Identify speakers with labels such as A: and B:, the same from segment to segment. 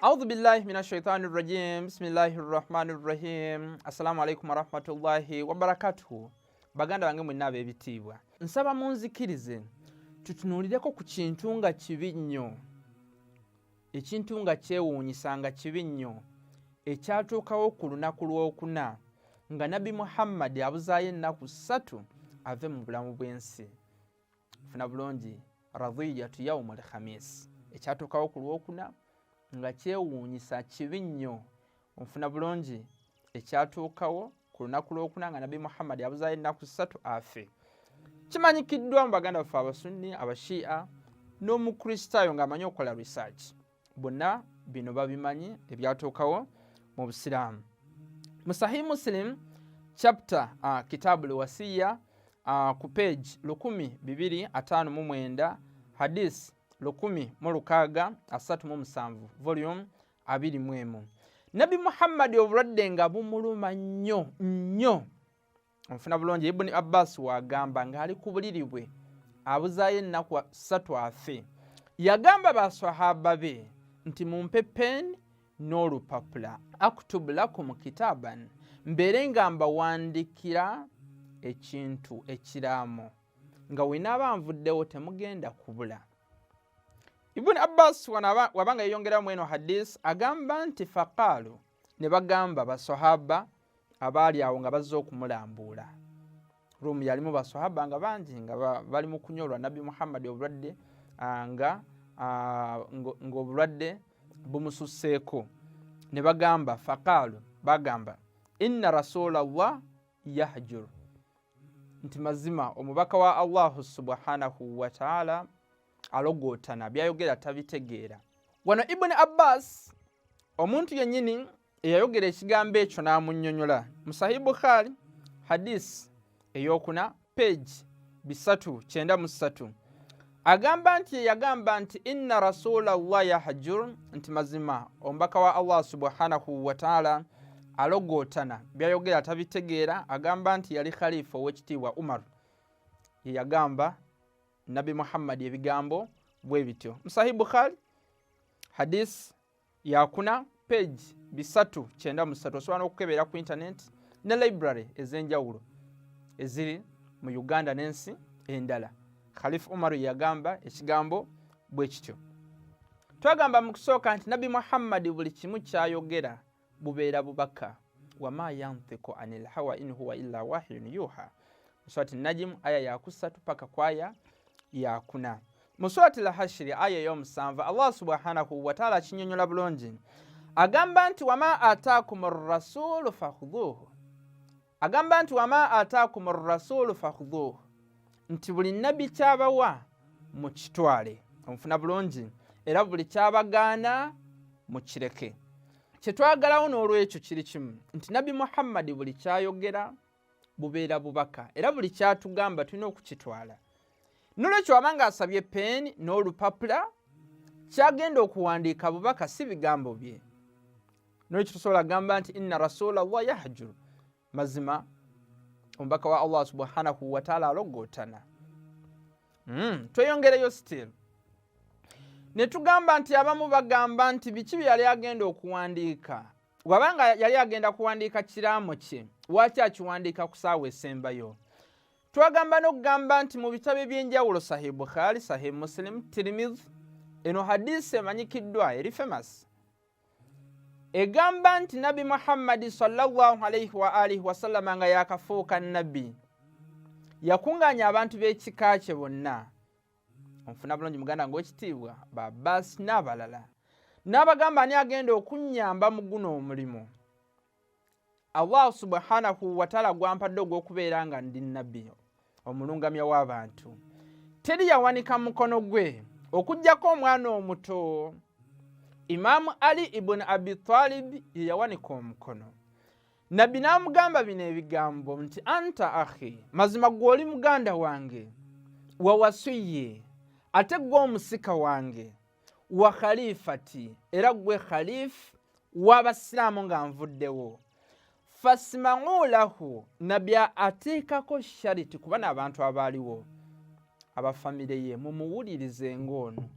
A: أعوذ بالله من الشيطان الرجيم بسم الله الرحمن الرحيم السلام عليكم ورحمة الله وبركاته baganda bange mwenna ab'ebitiibwa nsaba munzikirize tutunuulireko ku kintu nga kibi nnyo ekintu nga kyewuunyisa nga kibi nnyo ekyatuukawo ku lunaku lw'okuna nga nabbi Muhammad abuzaayo ennaku 3 ave mu bulamu bw'ensi funa bulungi radiyatu yawmul khamis ekyatuukawo ku lw'okuna nga kyewuunyisa kibi nnyo onfuna bulungi ekyatuukawo ku lunaku lw'okuna nga nabbi Muhammad abuzaayo ennaku 3 afe kimanyikiddwa mu baganda baffe abasunni abashi'a n'omukristaayo ng'amanyi okukola research bonna bino babimanyi ebyatuukawo mu busiraamu mu Sahih Muslim chapter kitabu al-wasiya ku page 1259 hadith 1637 volume 21 Nabi Muhammad obulwadde nga bumuluma nnyo nnyo onfuna bulungi Ibn Abbas wagamba ng'ali ku buliri bwe abuzaayo ennaku 3 afe yagamba baswahaba be nti mumpe pen n'olupapula aktubu lakum kitaban mbeere nga mbawandikira ekintu ekiraamo nga wenaaba nvuddewo temugenda kubula. Ibn Abbas wabanga yeyongeramu eno hadith agamba nti faqaalu ne bagamba baswahaba abaali awo nga bazze okumulambuula rumu yalimu baswahaba nga bangi nga bali mu kunyolwa nabbi Muhammad obulwadde ng'obulwadde bumususseeko ne bagamba faqaalu bagamba inna rasulallah yahjur nti mazima omubaka wa Allah subhanahu wa ta'ala alogootana byayogera tabitegeera. Wano Ibn Abbas omuntu yennyini eyayogera ekigambo ekyo n'amunnyonnyola mu Sahih Bukhari hadith eyokuna page 393 agamba nti yagamba nti inna rasulallah yahjur nti mazima omubaka wa Allah subhanahu wa ta'ala alogootana byayogera tabitegeera agamba nti yali khalifa ow'ekitiibwa Umar yagamba Nabi Muhammad ebigambo bwe bityo mu Sahih Bukhari hadith yakuna page 393 osobola okukebera ku internet ne library ez'enjawulo eziri mu Uganda n'ensi endala. Khalifa Umar yagamba ekigambo bwe kityo. Twagamba mu kusooka nti Nabi Muhammad buli kimu kyayogera bubeera bubaka wama yantiqu anil hawa in huwa illa wahyun yuha surati Najm aya ya 3 paka kwaya ya 4 mu surati al-Hashr aya ya 7 Allah subhanahu wa ta'ala kinyonyola bulungi agamba nti wama ataakum ar-rasul fakhudhuhu agamba nti wama ataakum ar-rasul fakhudhuhu nti buli nabi kyabawa mu kitwale onfuna bulungi era buli kyabagaana mu kireke. Kyetwagalawo n'olwekyo kiri kimu nti Nabi Muhammad buli kyayogera bubeera bubaka era buli kyatugamba tulina okukitwala. N'olwekyo wabanga asabye pen n'olupapula kyagenda okuwandiika bubaka si bigambo bye. N'olwekyo tusobola gamba nti inna rasulallah yahjur mazima omubaka wa Allah subhanahu wa ta'ala alogootana. Tweyongereyo still ne tugamba nti abamu bagamba nti biki bye yali agenda okuwandiika wabanga yali agenda kuwandiika kiraamo kye lwaki akiwandiika ku ssaawa esembayo. Twagamba n'okugamba nti mu bitabo eby'enjawulo Sahih Bukhari, Sahih Muslim, Tirmidhi eno hadisi emanyikiddwa eri famous egamba nti Nabi Muhammad sallallahu alayhi wa alihi wasallam nga yakafuuka nabbi yakunganya abantu b'ekika kye bonna onfuna bulungi muganda ng'ekitiibwa ba Abbas n'abalala n'abagamba ani agenda okunnyamba mu guno omulimu Allah subhanahu wa ta'ala gwampadde ogw'okubeera nga ndi nabbi omulungamya w'abantu teri yawanika mukono gwe okuggyako omwana omuto Imam Ali ibn Abi Talib ye yawanika omukono. Nabbi n'amugamba bino ebigambo nti anta akhi mazima gwe oli muganda wange wa wasiye ate gwe omusika wange wa khalifati era gwe khalifa w'abasiraamu nga nvuddewo fasma'u lahu nabbi ateekako shariti kuba n'abantu abaaliwo abafamire ye mumuwulirize ng'ono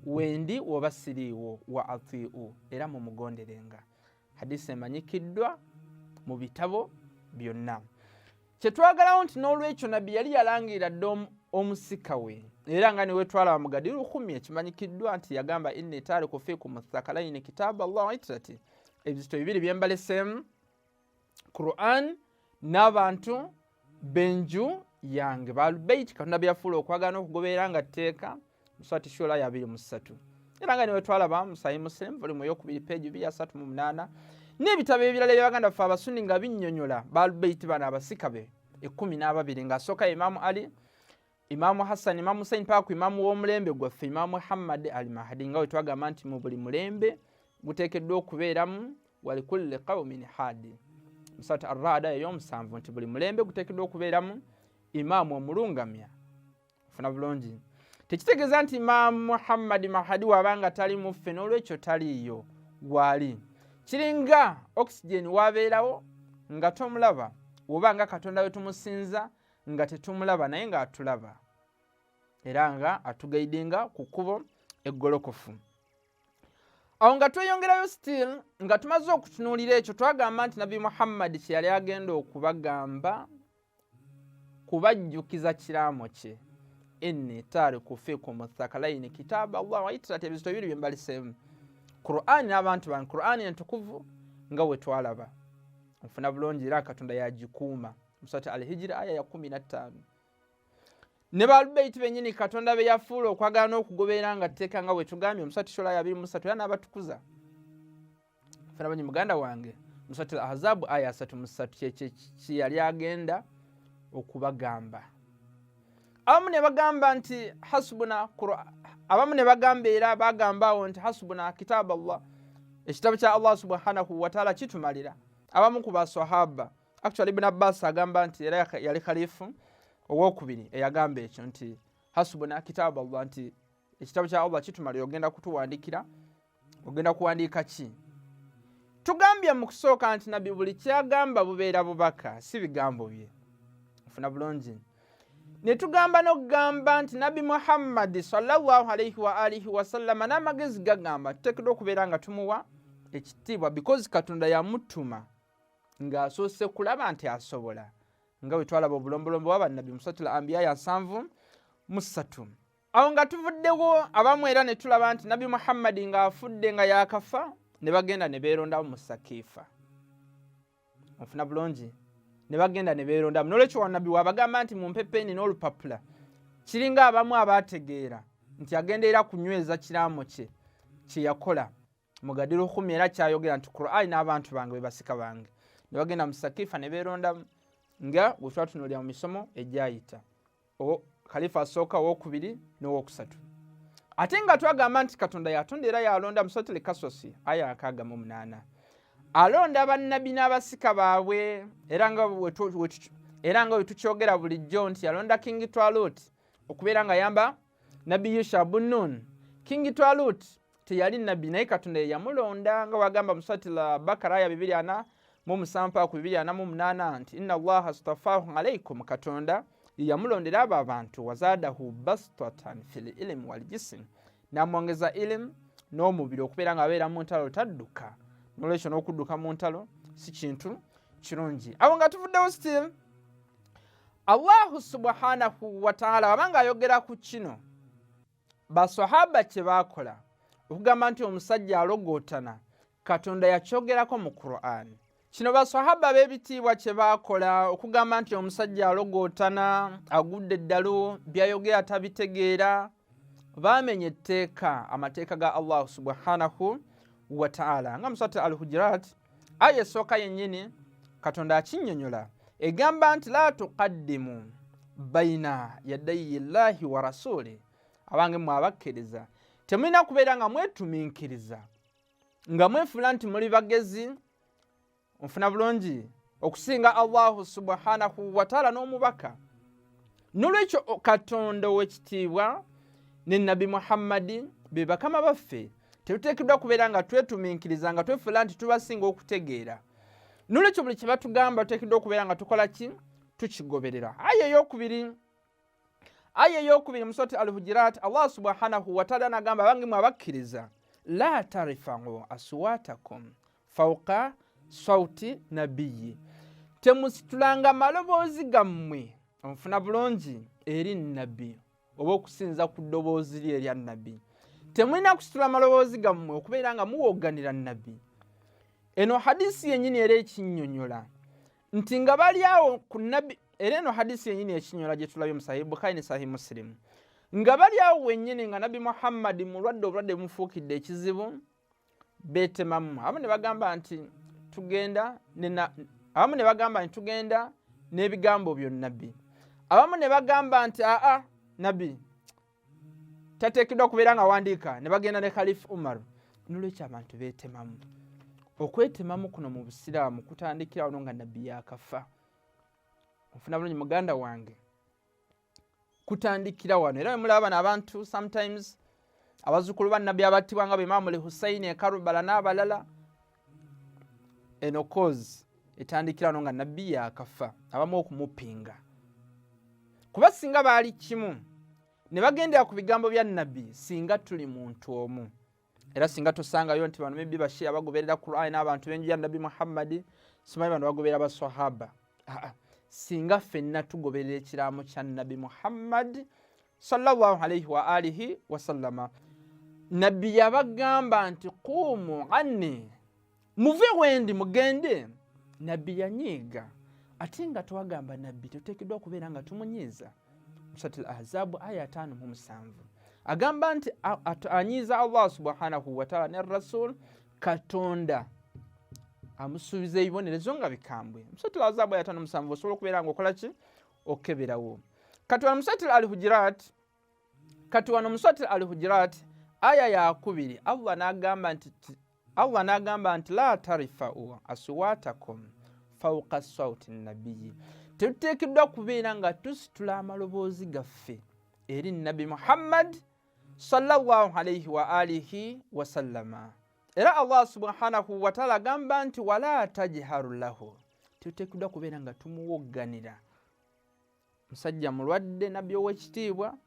A: wendi oba siriiwo wa atiu era mumugonderenga. Hadisi emanyikiddwa mu bitabo byonna. Kyetwagalawo nti n'olwekyo nabbi yali yalangira dda omusika we era nga niwe twalaba mu Gadiru 10 ekimanyikiddwa nti yagamba inni taariku fiikum thaqalaini kitaaba Allah wa itrati, ebizito bibiri byembaleseemu Quran n'abantu benju yange Baalubeit Katonda byafuula okwagana okugoberera nga tteeka mu Surati Shura ya 23 era nga niwe twalaba mu Sahih Muslim volume 2 page 238 n'ebitabo ebirala by'abaganda ffe Abasunni nga binnyonnyola Baalubeit bano abasika be 12 ng'asooka Imaamu Ali, Imaamu Hassan, Imaamu Hussein paka ku Imaamu w'omulembe gwaffe Imaamu Muhammad al-Mahdi nga we twagamba nti mu buli mulembe guteekeddwa okubeeramu walikulli qawmin haadi. Mu Surati Ar-Ra'd ey'omusanvu nti buli mulembe guteekeddwa okubeeramu imaamu omulungamya. Funa bulungi. Tekitegeeza nti Imaamu Muhammad Mahdi wabanga tali muffe n'olwekyo taliiyo gwali. Kiringa oxygen wabeerawo nga tomulaba oba nga Katonda we tumusinza nga tetumulaba naye nga atulaba era nga atugaidinga ku kkubo eggolokofu. Awo nga tweyongerayo still nga tumaze okutunuulira ekyo twagamba nti Nabi Muhammad kye yali agenda okubagamba kubajjukiza kiraamo kye inni taariku fiikum thaqalaini kitaaba Allah wa itrati, ebizito bibiri byembaliseemu Qur'an n'abantu bange. Qur'an entukuvu nga we twalaba nfuna bulungi era Katonda yagikuuma mu Surati Al-Hijr aya ya 15. Ne Baalubeit bennyini Katonda be yafuula okwagala n'okugoberera nga tteeka nga we tugambye mu Surati Shura ya 23 era n'abatukuza. Nfuna banyi muganda wange mu Surati Al-Ahzab aya 33 kye yali agenda okubagamba. Abamu ne bagamba nti hasbuna Qur'an, abamu ne bagamba era bagambawo nti hasbuna kitaaba Allah, ekitabo kya Allah subhanahu wa ta'ala kitumalira. Abamu ku baswahaba actually Ibn Abbas agamba nti era yali khalifu owokubiri eyagamba ekyo nti hasbuna kitaaba Allah, nti ekitabo kya Allah kitumalira, ogenda kutuwandikira, ogenda kuwandiika ki? Tugambye mu kusooka nti nabbi buli kyagamba bubeera bubaka, si bigambo bye. Funa bulungi. Ne tugamba n'okugamba nti Nabi Muhammad sallallahu alayhi wa alihi wa sallama n'amagezi gagamba tuteekeddwa okubeera nga tumuwa ekitiibwa because Katonda yamutuma ng'asoose kulaba nti asobola, nga bwe twalaba obulombolombo bw'abannabbi mu Suratul Anbiya ya 73. Awo nga tuvuddewo abamu era ne tulaba nti Nabi Muhammad ng'afudde nga yaakafa ne bagenda ne beerondamu mu Sakiifa. Ofuna bulungi. Ne bagenda ne beerondamu. N'olwekyo wannabbi wabagamba nti mumpe peni n'olupapula, kiringa abamu abaategeera nti agenda era kunyweza kiraamo kye kye yakola mu Gadiru 10 era kyayogera nti Qur'an n'abantu bange be basika bange. Ne bagenda mu Sakiifa ne beerondamu nga bwe twatunuulira mu misomo egyayita khalifa asooka owokubiri n'owokusatu. Ate nga twagamba nti Katonda yatonda era yalonda mu Suratul Kasosi aya 68 alonda bannabbi n'abasika baabwe era nga bwe tukyogera bulijjo nti yalonda King Twalut okubeera nga yamba Nabbi Yusha bun Nun. King Twalut teyali nabbi naye Katonda yamulonda nga wagamba mu Suratul Bakara aya 247 nti inna Allaha astafahu alaykum, Katonda yamulondera abo abantu wazadahu bastatan fil ilmi wal jism, namwongeza ilmu n'omubiri okubeera nga abeera mu ntalo tadduka. N'olwekyo n'okudduka mu ntalo si kintu kirungi. Awo nga tuvuddewo still Allahu subhanahu wa ta'ala wabanga ayogera ku kino baswahaba kye baakola okugamba nti omusajja alogootana, Katonda yakyogerako mu Qur'an. Kino baswahaba b'ebitiibwa kye baakola okugamba nti omusajja alogootana agudde eddalu byayogera tabitegeera, baamenya etteeka, amateeka ga Allah subhanahu wa ta'ala. Nga mu Surati Al-Hujurat aya esooka yennyini Katonda akinnyonnyola egamba nti la tuqaddimu bayina yadayi llahi wa rasuli, abange mmwe abakkiriza temulina kubeera nga mwetuminkiriza nga mwefuula nti muli bagezi, nfuna bulungi okusinga Allahu subhanahu wa ta'ala n'omubaka. N'olwekyo Katonda ow'ekitiibwa ne Nabi Muhammadi be bakama baffe tetuteekeddwa kubeera nga twetuminkiriza nga twefuula nti tubasinga okutegeera. N'olwekyo buli kye batugamba tuteekeddwa okubeera nga tukola ki? Tukigoberera. Aya ey'okubiri aya eyokubiri mu surati al-Hujurat Allah subhanahu wa ta'ala nagamba bangi mwabakkiriza la tarfa'u aswatakum fawqa sawti nabiyyi temusitulanga maloboozi gammwe onfuna bulungi eri nabbi oba okusinza ku ddoboozi lye erya nabbi temulina kusitula maloboozi gammwe okubeera nga muwogganira nabbi eno hadisi yennyini era ekinnyonnyola nti nga bali awo ku nabbi era eno hadisi yennyini ekinnyonnyola gye tulabye mu Sahih Bukhari ne Sahih Muslim nga bali awo wennyini nga nabbi Muhammad mulwadde obulwadde bumufuukidde ekizibu beetemamu abamu ne bagamba nti tugenda n'ebigambo byonnabbi abamu ne bagamba nti aa nabbi tateekeddwa kubeera nga wandiika ne bagenda ne Khalifa Umar nolwekyo abantu beetemamu okwetemamu kuno mu busiraamu kutandikira wano nga nabbi yakafa ofuna bulungi muganda wange kutandikira wano era mulaba bano abantu sometimes abazzukulu ba nabbi abattibwa nga Imaamu Hussein e Karbala n'abalala eno cause etandikira wano nga nabbi yakafa abamu okumupinga kuba singa baali kimu ne bagendera ku bigambo bya nabbi singa tuli muntu omu era singa tosangayo nti bano maybe bashia bagoberera Qur'an n'abantu benju ya nabbi Muhammad simanyi bano bagoberera baswahaba singa ffenna tugoberera ekiraamo kya nabbi Muhammad sallallahu alayhi wa alihi wasallama nabbi yabagamba nti qumu anni muve wendi mugende nabbi yanyiiga ate nga twagamba nabbi tuteekeddwa okubeera nga tumunyiiza Surat al-Ahzab aya 5:7 agamba nti anyiiza Allah subhanahu wa ta'ala ne Rasul Katonda amusuubiza ebibonerezo nga bikambwe Surat al-Ahzab aya 5:7 osobola okubeera nga okola ki okeberawo kati wano mu Surat al-Hujurat aya ya 2 Allah n'agamba nti la tarfa'u aswatakum fawqa sawti nabiyyi tetuteekeddwa kubeera nga tusitula amaloboozi gaffe eri nabbi Muhammad sallallahu alayhi wa alihi wasallama era Allah subhanahu wa ta'ala agamba nti wala tajharu lahu tetuteekeddwa kubeera nga tumuwogganira musajja mulwadde nabbi ow'ekitiibwa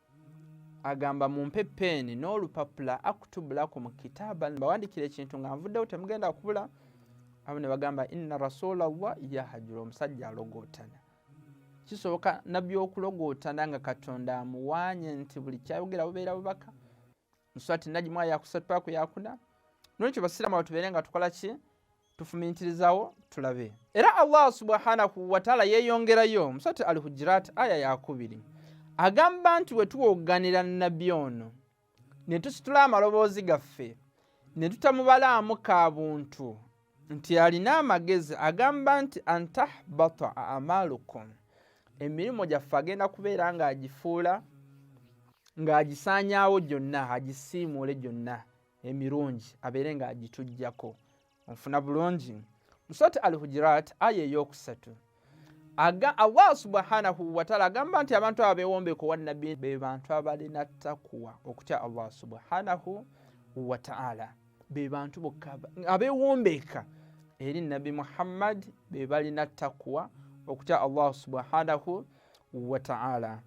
A: agamba mumpe peeni n'olupapula akutubu lakum kitaban bawandikira ekintu nga nvuddewo temugenda kubula abo ne bagamba inna rasulallah yahajura omusajja alogootana kisoboka nabbi okulogootana nga Katonda amuwaanye nti buli kyayogera bubeera bubaka Surati Najmu aya 3 nolwekyo basiraamu abo tubeere nga tukola ki tufumintirizawo tulabe era Allah subhanahu wa ta'ala yeeyongerayo mu Surati al-Hujurat aya ya 2 agamba nti bwe tuwogganira nabbi ono ne tusitula amaloboozi gaffe ne tutamubalaamu ka buntu nti alina amagezi agamba nti antahbata amalukum emirimu gyaffe agenda kubeera ng'agifuula ng'agisaanyaawo gyonna agisiimuule gyonna emirungi abeere ng'agituggyako onfuna bulungi mu Surati al-Hujurat aya ey'okusatu Allah subhanahu wa ta'ala agamba nti abantu abeewombeeko wa nabbi be bantu abalina takuwa okutya Allah subhanahu wa ta'ala be bantu bokka abeewombeeka eri nabbi Muhammad be balina takuwa okutya Allah subhanahu wa ta'ala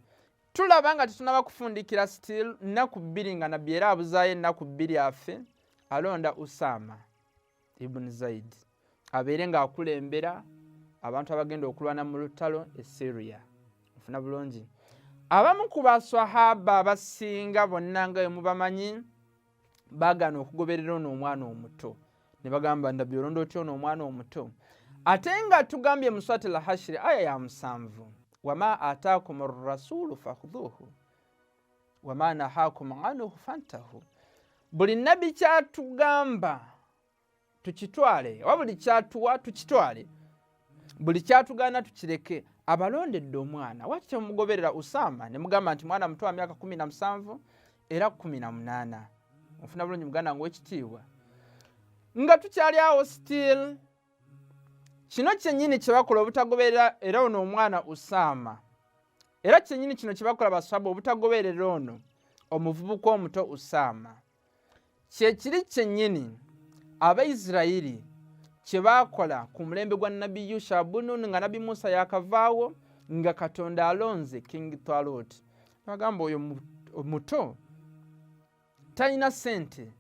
A: tulaba nga tetunaba kufundikira still nnaku 2 nga nabbi era abuzaayo ennaku 2 affe alonda Usama ibn Zaid abeere ng'akulembera abantu abagenda okulwana mu lutalo e Syria ofuna bulungi abamu ku baswahaba abasinga bonna nga mubamanyi bagana okugoberera ono omwana omuto ne bagamba nabbi olonda otya ono omwana omuto ate nga tugambye mu Surati al-Hashr aya ya 7 wama ataakum ar-rasulu fakhudhuhu wama nahakum anhu fantahu buli nabbi kyatugamba tukitwale oba buli kyatuwa tukitwale buli kyatugana tukireke abalondedde omwana waki temugoberera Usama ne mugamba nti mwana muto wa myaka 17 era 18 ofuna bulungi muganda ng'ekitiibwa nga tukyali awo still kino kyennyini kyebakola obutagoberera era ono omwana Usama era kyennyini kino kyebakola baswahaba obutagoberera ono omuvubuka omuto Usama kyekiri kyennyini Abaisirayiri kyebakola ku mulembe gwa nabbi Yusha bun Nun nga nabbi Musa yakavaawo nga Katonda alonze King Talut bagamba oyo muto talina ssente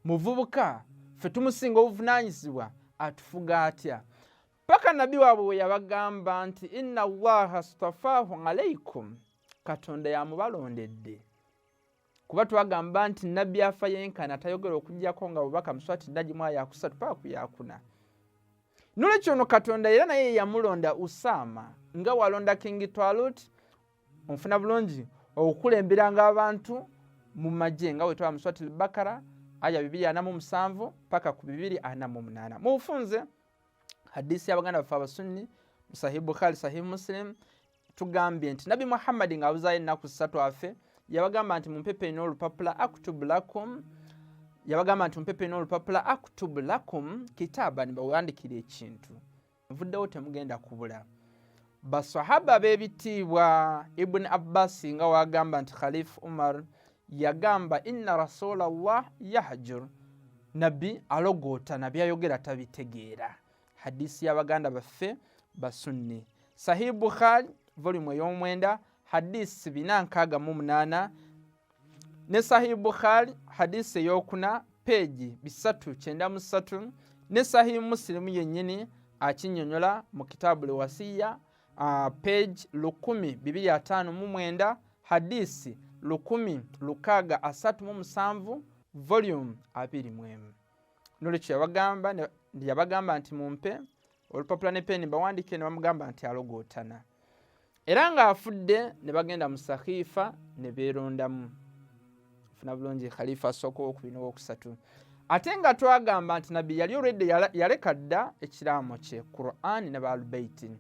A: muvubuka ffe tumusinga obuvunanyizibwa atufuga atya paka nabbi waabwe we yabagamba nti inna allaha stafaahu alaikum katonda yamubalondedde kuba twagamba nti nabbi afa yenkana tayogera okujjako nga bubaka muswati ndagimu ayakusatu paka kuyakuna nolwekyo ono katonda era naye yamulonda Usama nga walonda King Talut onfuna bulungi okukulemberanga abantu mu magye nga wetwa muswati al-Bakara aya 247 paka ku 248 mufunze hadisi y'abaganda bafa abasunni Sahih Bukhari Sahih Muslim tugambye nti Nabi Muhammad nga abuzayo ennaku 3 afe yabagamba nti mumpepe n'olupapula aktubu lakum yabagamba nti mumpepe n'olupapula aktubu lakum kitaban bawandikire ekintu nvuddewo temugenda kubula basahaba b'ebitiibwa Ibn Abbas nga wagamba nti Khalif Umar yagamba inna rasulallah yahjur nabi alogota nabi ayogera tabitegeera hadisi y'abaganda baffe basunni Sahih Bukhari volume y'omwenda hadisi 468 ne Sahih Bukhari hadisi eyokuna page 393 ne Sahih Muslim yennyini akinyonyola mu kitabu lwasiya page 10259 hadisi 1637 volume 21 nolwekyo yabagamba nti mumpe olupapula ne peni bawandike ne bamugamba nti alogootana era nga afudde ne bagenda mu sahifa ne beerondamu funa bulungi khalifa asooka okubina owokusatu ate nga twagamba nti nabbi yali olwedde yaleka dda ekiraamo kye Qur'an ne Baalbayiti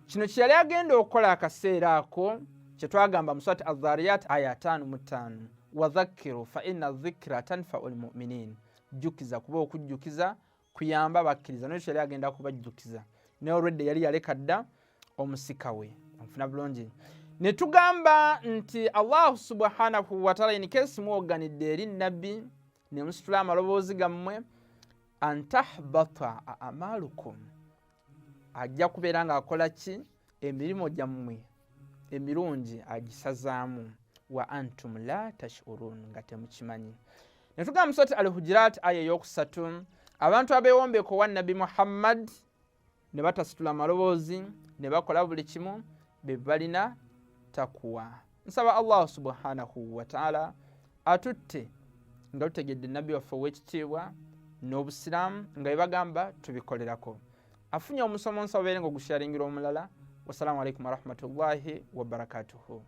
A: kino kye yali agenda okukola akaseera ako kye twagamba mu Surati Az-Zariyat aya 5:5 wadhakkiru fa inna dhikra tanfa'ul mu'minin jjukiza kuba okujjukiza kuyamba bakkiriza n'ekyo yali agenda kubajjukiza ne olwedde yali yaleka dda omusika we nfuna bulungi ne tugamba nti Allah subhanahu wa ta'ala in case muoganidde eri nabbi ne musitula amaloboozi gammwe antahbata amalukum ajja kubeera nga akola ki emirimu gyammwe emirungi agisazaamu wa antum la tashurun nga temukimanyi ne tugamba Surati Al-Hujurat aya eyokusatu abantu abeewombeko wa Nabi Muhammad ne batasitula amaloboozi ne bakola buli kimu be balina takuwa nsaba Allah subhanahu wa ta'ala atutte nga tutegedde nabbi waffe ow'ekitiibwa n'obusiraamu nga bebagamba tubikolerako afunye omusomo nsaba beere nga ogusharingira omulala wassalamu alaikum warahmatullahi wabarakatuhu